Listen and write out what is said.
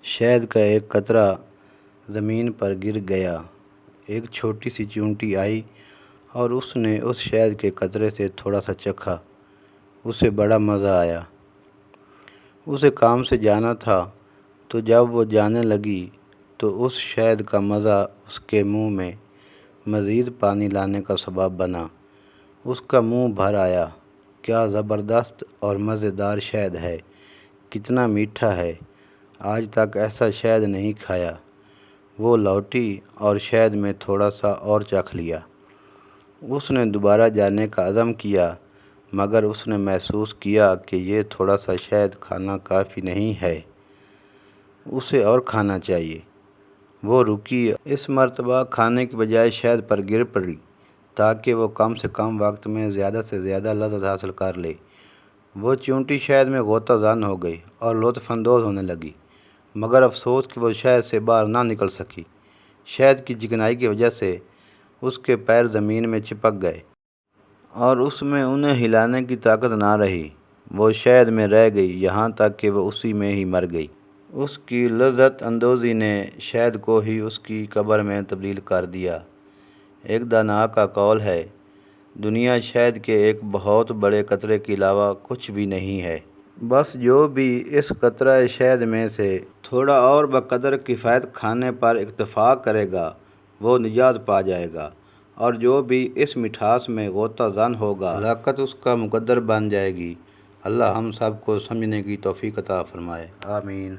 شہد کا ایک قطرہ زمین پر گر گیا۔ ایک چھوٹی سی چیونٹی آئی اور اس نے اس شہد کے قطرے سے تھوڑا سا چکھا۔ اسے بڑا مزہ آیا۔ اسے کام سے جانا تھا، تو جب وہ جانے لگی تو اس شہد کا مزہ اس کے منہ میں مزید پانی لانے کا سبب بنا۔ اس کا منہ بھر آیا۔ کیا زبردست اور مزیدار شہد ہے! کتنا میٹھا ہے! آج تک ایسا شہد نہیں کھایا۔ وہ لوٹی اور شہد میں تھوڑا سا اور چکھ لیا۔ اس نے دوبارہ جانے کا عزم کیا، مگر اس نے محسوس کیا کہ یہ تھوڑا سا شہد کھانا کافی نہیں ہے، اسے اور کھانا چاہیے۔ وہ رکی، اس مرتبہ کھانے کی بجائے شہد پر گر پڑی تاکہ وہ کم سے کم وقت میں زیادہ سے زیادہ لذت حاصل کر لے۔ وہ چیونٹی شہد میں غوطہ زن ہو گئی اور لطف اندوز ہونے لگی، مگر افسوس کہ وہ شہد سے باہر نہ نکل سکی۔ شہد کی چکنائی کی وجہ سے اس کے پیر زمین میں چپک گئے اور اس میں انہیں ہلانے کی طاقت نہ رہی۔ وہ شہد میں رہ گئی یہاں تک کہ وہ اسی میں ہی مر گئی۔ اس کی لذت اندوزی نے شہد کو ہی اس کی قبر میں تبدیل کر دیا۔ ایک دانا کا قول ہے، دنیا شہد کے ایک بہت بڑے قطرے کے علاوہ کچھ بھی نہیں ہے۔ بس جو بھی اس قطرہ شہد میں سے تھوڑا اور بقدر کفایت کھانے پر اکتفا کرے گا وہ نجات پا جائے گا، اور جو بھی اس مٹھاس میں غوطہ زن ہوگا ہلاکت اس کا مقدر بن جائے گی۔ اللہ ہم سب کو سمجھنے کی توفیق عطا فرمائے، آمین۔